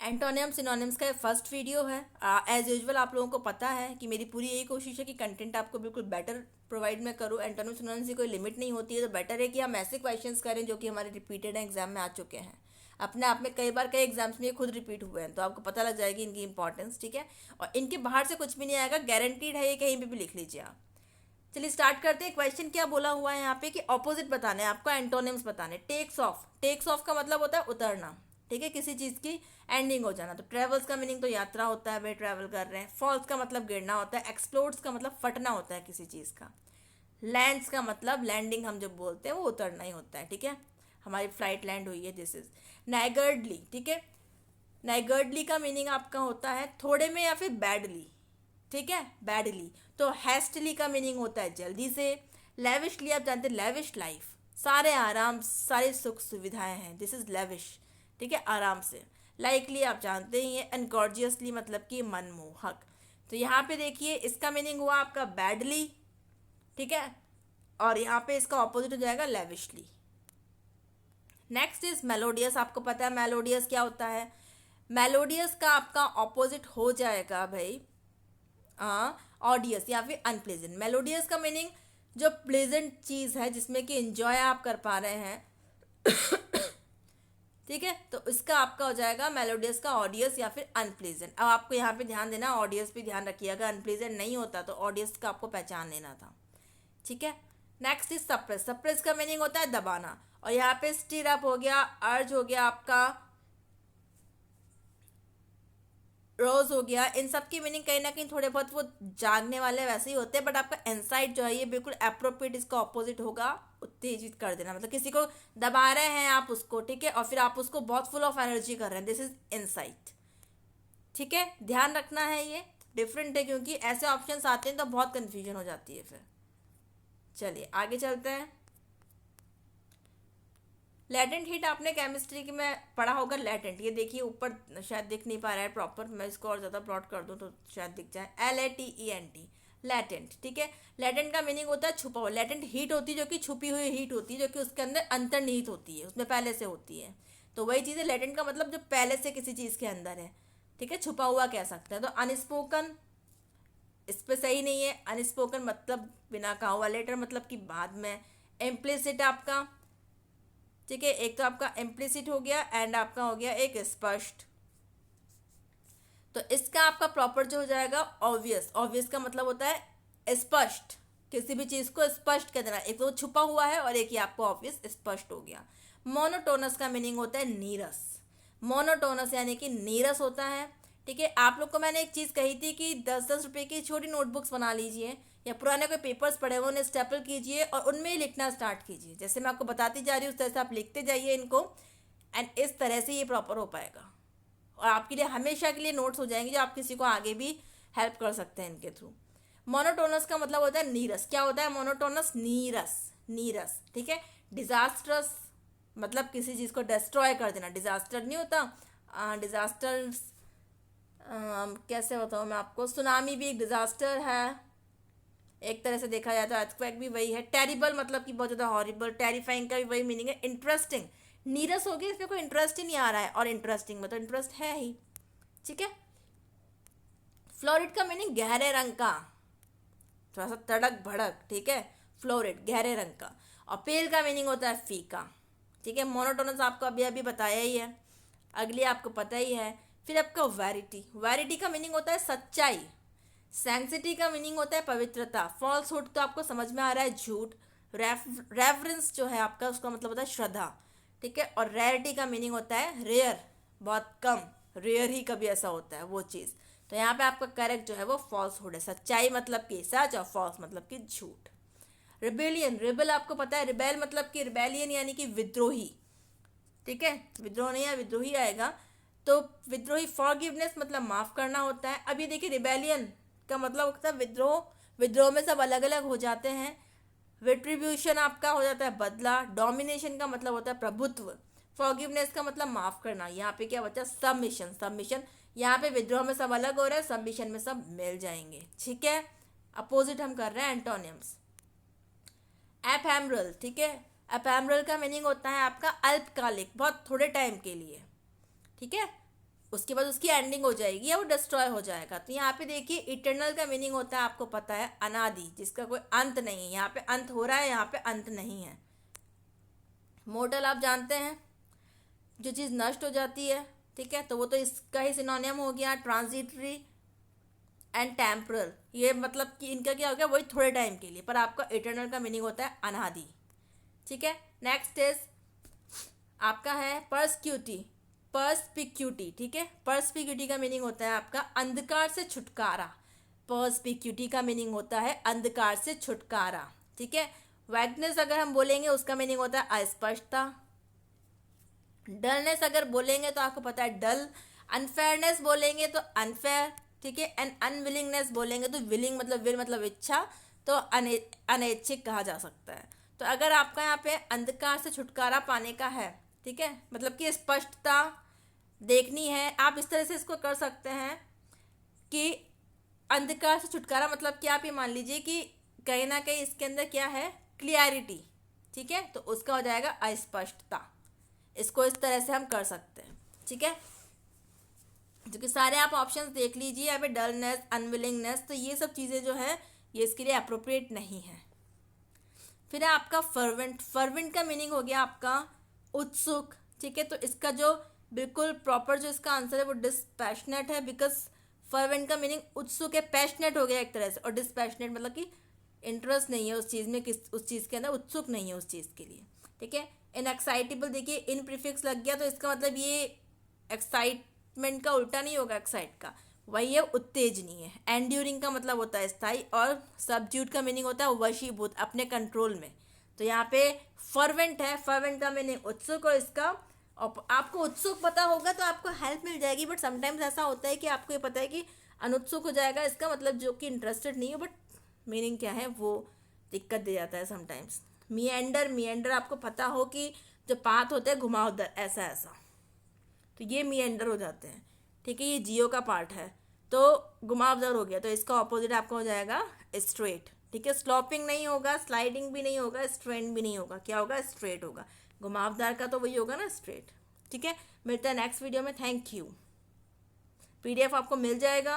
Antonym synonyms का first video है। As usual आप लोगों को पता है कि मेरी पूरी यही कोशिश है कि कंटेंट आपको बिल्कुल बेटर प्रोवाइड मैं करूँ। एंटोनियम सिनोनिम्स की कोई लिमिट नहीं होती है, तो बेटर है कि हम ऐसे क्वेश्चंस करें जो कि हमारे रिपीटेड एग्जाम में आ चुके हैं। अपने आप में कई बार कई एग्जाम्स में ये खुद रिपीट हुए हैं, तो आपको पता लग जाएगी इनकी इंपॉर्टेंस। ठीक है, और इनके बाहर से कुछ भी नहीं आएगा, गारंटीड है, ये कहीं भी लिख लीजिए आप। चलिए स्टार्ट करते हैं। क्वेश्चन क्या बोला हुआ है यहाँ पे कि ऑपोजिट बताने हैं आपको, एंटोनिम्स बताने। टेक्स ऑफ का मतलब होता है उतरना। ठीक है, किसी चीज़ की एंडिंग हो जाना। तो ट्रेवल्स का मीनिंग तो यात्रा होता है, भाई ट्रैवल कर रहे हैं। फॉल्स का मतलब गिरना होता है। एक्सप्लोड्स का मतलब फटना होता है किसी चीज़ का। लैंड्स का मतलब लैंडिंग हम जब बोलते हैं वो उतरना ही होता है। ठीक है, हमारी फ्लाइट लैंड हुई है, दिस इज नाइगर्डली। ठीक है, नाइगर्डली का मीनिंग आपका होता है थोड़े में या फिर बैडली। ठीक है, बैडली। तो हैस्टली का मीनिंग होता है जल्दी से। लेविशली आप जानते हैं, लेविश लाइफ, सारे आराम सारे सुख सुविधाएं हैं, दिस इज लेविश। ठीक है, आराम से। लाइकली आप जानते ही हैं, अनगॉर्जियसली मतलब कि मनमोहक। तो यहाँ पे देखिए इसका मीनिंग हुआ आपका बैडली। ठीक है, और यहाँ पे इसका ऑपोजिट हो जाएगा लेविशली। Next is melodious. आपको पता है मेलोडियस क्या होता है। मेलोडियस का आपका ऑपोजिट हो जाएगा भाई ऑडियस या फिर अनप्लेजेंट। मेलोडियस का मीनिंग जो प्लेजेंट चीज़ है जिसमें कि इंजॉय आप कर पा रहे हैं। ठीक है, तो इसका आपका हो जाएगा मेलोडियस का ऑडियस या फिर अनप्लेजेंट। अब आपको यहाँ पे ध्यान देना, ऑडियस पे ध्यान रखिएगा, अनप्लेजेंट नहीं होता तो ऑडियस का आपको पहचान लेना था। ठीक है, नेक्स्ट इज सप्रेस। सप्रेस का मीनिंग होता है दबाना। और यहाँ पे स्टीर अप हो गया, अर्ज हो गया, आपका रोज हो गया। इन सब की मीनिंग कहीं ना कहीं थोड़े बहुत वो जानने वाले वैसे ही होते हैं, बट आपका इंसाइट जो है ये बिल्कुल अप्रोप्रिएट इसका ऑपोजिट होगा, उत्तेजित कर देना। मतलब किसी को दबा रहे हैं आप उसको, ठीक है, और फिर आप उसको बहुत फुल ऑफ एनर्जी कर रहे हैं, दिस इज इंसाइट। ठीक है, ध्यान रखना है, ये डिफरेंट है क्योंकि ऐसे ऑप्शंस आते हैं तो बहुत कन्फ्यूजन हो जाती है फिर। चलिए आगे चलते हैं। लैटेंट हीट आपने केमिस्ट्री की में पढ़ा होगा। लैटेंट, ये देखिए ऊपर शायद दिख नहीं पा रहा है प्रॉपर, मैं इसको और ज़्यादा प्लॉट कर दूँ तो शायद दिख जाए। LATENT, latent. ठीक है, लैटेंट का मीनिंग होता है छुपा हुआ। लैटेंट हीट होती है जो कि छुपी हुई हीट होती है, जो कि उसके अंदर अंतर्निहित होती है, उसमें पहले से होती है। तो वही चीज़ है लैटेंट का मतलब जो पहले से किसी चीज़ के अंदर है। ठीक है, छुपा हुआ कह सकते हैं। तो अनस्पोकन इस पे सही नहीं है। अनस्पोकन मतलब बिना कहा हुआ। लेटर मतलब कि बाद में। इम्प्लिसिट आपका, ठीक है, एक तो आपका इम्प्लिसिट हो गया एंड आपका हो गया एक स्पष्ट। तो इसका आपका प्रॉपर जो हो जाएगा ऑब्वियस। ऑब्वियस का मतलब होता है स्पष्ट, किसी भी चीज़ को स्पष्ट कर देना। एक तो छुपा हुआ है और एक ही आपको ऑब्वियस स्पष्ट हो गया। मोनोटोनस का मीनिंग होता है नीरस। मोनोटोनस यानी कि नीरस होता है। ठीक है, आप लोग को मैंने एक चीज़ कही थी कि 10-10 रुपए की छोटी नोटबुक्स बना लीजिए, या पुराने कोई पेपर्स पड़े हुए उन्हें स्टेपल कीजिए और उनमें ही लिखना स्टार्ट कीजिए। जैसे मैं आपको बताती जा रही हूँ उस तरह से आप लिखते जाइए इनको, एंड इस तरह से ये प्रॉपर हो पाएगा और आपके लिए हमेशा के लिए नोट्स हो जाएंगे जो आप किसी को आगे भी हेल्प कर सकते हैं इनके थ्रू। मोनोटोनस का मतलब होता है नीरस। क्या होता है मोनोटोनस? नीरस, नीरस। ठीक है, डिजास्ट्रस मतलब किसी चीज़ को डिस्ट्रॉय कर देना। डिजास्टर नहीं होता, डिजास्टर कैसे बताऊँ मैं आपको, सुनामी भी एक डिजास्टर है एक तरह से देखा जाए तो। अर्थक्वेक भी वही है। टेरिबल मतलब कि बहुत ज़्यादा हॉरिबल। टेरिफाइंग का भी वही मीनिंग है। इंटरेस्टिंग, नीरस हो गया, इसमें कोई इंटरेस्ट ही नहीं आ रहा है, और इंटरेस्टिंग में तो इंटरेस्ट है ही। ठीक है, फ्लोरिड का मीनिंग गहरे रंग का, थोड़ा सा तड़क भड़क। ठीक है, फ्लोरिड गहरे रंग का। और पेल का मीनिंग होता है फीका। ठीक है, मोनोटोनस आपको अभी अभी बताया ही है, अगली आपको पता ही है। फिर आपका वैरिटी। वैरिटी का मीनिंग होता है सच्चाई। सैंक्सिटी का मीनिंग होता है पवित्रता। फॉल्सहुड तो आपको समझ में आ रहा है, झूठ। रेफरेंस जो है आपका उसका मतलब होता है श्रद्धा। ठीक है, और रेयरिटी का मीनिंग होता है रेयर, बहुत कम, रेयर ही कभी ऐसा होता है वो चीज़। तो यहाँ पे आपका करेक्ट जो है वो फॉल्सहुड है। सच्चाई मतलब कि सच और फॉल्स मतलब कि झूठ। रिबेलियन, रिबेल आपको पता है, रिबेल मतलब कि रिबेलियन यानी कि विद्रोही। ठीक है, विद्रोह नहीं है, विद्रोही आएगा। तो विद्रोही, फॉरगिवनेस मतलब माफ करना होता है। अब ये देखिए रिबेलियन का मतलब होता है विद्रोह। विद्रोह में सब अलग अलग हो जाते हैं। रिट्रीब्यूशन आपका हो जाता है बदला। डोमिनेशन का मतलब होता है प्रभुत्व। फॉरगिवनेस का मतलब माफ करना। यहाँ पे क्या बचा? सबमिशन। सबमिशन, यहाँ पे विद्रोह में सब अलग हो रहा है, सबमिशन में सब मिल जाएंगे। ठीक है, अपोजिट हम कर रहे हैं एंटोनियम्स। एफेमरल, ठीक है, एफेमरल का मीनिंग होता है आपका अल्पकालिक, बहुत थोड़े टाइम के लिए। ठीक है, उसके बाद उसकी एंडिंग हो जाएगी या वो डिस्ट्रॉय हो जाएगा। तो यहाँ पे देखिए इटर्नल का मीनिंग होता है, आपको पता है, अनादि, जिसका कोई अंत नहीं है। यहाँ पे अंत हो रहा है, यहाँ पे अंत नहीं है। मोर्टल आप जानते हैं, जो चीज़ नष्ट हो जाती है, ठीक है, तो वो तो इसका ही सिनोनियम हो गया। ट्रांजिटरी एंड टेम्परल, ये मतलब कि इनका क्या हो गया, वही थोड़े टाइम के लिए, पर आपका इटर्नल का मीनिंग होता है अनादि, ठीक है। नेक्स्ट इज आपका है पर्सपिक्यूटी, ठीक है। पर्सपिक्यूटी का मीनिंग होता है आपका अंधकार से छुटकारा। पर्सपिक्यूटी का मीनिंग होता है अंधकार से छुटकारा, ठीक है। वैगनेस अगर हम बोलेंगे उसका मीनिंग होता है अस्पष्टता। डलनेस अगर बोलेंगे तो आपको पता है डल। अनफेयरनेस बोलेंगे तो अनफेयर, ठीक है। एंड अनविलिंगनेस बोलेंगे तो विलिंग मतलब विल मतलब इच्छा, तो अनैच्छिक कहा जा सकता है। तो अगर आपका यहाँ पे अंधकार से छुटकारा पाने का है, ठीक है, मतलब कि स्पष्टता देखनी है, आप इस तरह से इसको कर सकते हैं कि अंधकार से छुटकारा मतलब कि आप ये मान लीजिए कि कहीं ना कहीं इसके अंदर क्या है, क्लियरिटी, ठीक है, तो उसका हो जाएगा अस्पष्टता। इसको इस तरह से हम कर सकते हैं, ठीक है। जो कि सारे आप ऑप्शंस देख लीजिए यहाँ पे, डलनेस, अनविलिंगनेस, तो ये सब चीज़ें जो है ये इसके लिए अप्रोप्रिएट नहीं है। फिर है आपका फर्वेंट। फर्वेंट का मीनिंग हो गया आपका उत्सुक, ठीक है। तो इसका जो बिल्कुल प्रॉपर जो इसका आंसर है वो डिस्पैशनेट है, बिकॉज फर्वेंट का मीनिंग उत्सुक है, पैशनेट हो गया एक तरह से, और डिस्पैशनेट मतलब कि इंटरेस्ट नहीं है उस चीज़ में, किस उस चीज़ के अंदर उत्सुक नहीं है उस चीज़ के लिए, ठीक है। इन एक्साइटेबल, देखिए इन प्रीफिक्स लग गया तो इसका मतलब ये एक्साइटमेंट का उल्टा नहीं होगा, एक्साइट का वही है, उत्तेजनीय। एंड्यूरिंग का मतलब होता है स्थायी, और सबड्यूट का मीनिंग होता है वशीभूत, अपने कंट्रोल में। तो यहाँ पे फर्वेंट है, फर्वेंट का मीनिंग उत्सुक, और इसका आपको उत्सुक पता होगा तो आपको हेल्प मिल जाएगी। बट समटाइम्स ऐसा होता है कि आपको ये पता है कि अनुत्सुक हो जाएगा, इसका मतलब जो कि इंटरेस्टेड नहीं हो, बट मीनिंग क्या है वो दिक्कत दे जाता है समटाइम्स। मिएंडर, मिएंडर आपको पता हो कि जो पाथ होते हैं घुमावदार, ऐसा ऐसा, तो ये मिएंडर हो जाते हैं, ठीक है। ये जियो का पार्ट है तो घुमावदार हो गया, तो इसका ऑपोजिट आपका हो जाएगा स्ट्रेट, ठीक है। स्लॉपिंग नहीं होगा, स्लाइडिंग भी नहीं होगा, स्ट्रेंड भी नहीं होगा, क्या होगा, स्ट्रेट होगा। घुमावदार का तो वही होगा ना, स्ट्रेट, ठीक है। मिलता है नेक्स्ट वीडियो में। Thank you. PDF आपको मिल जाएगा।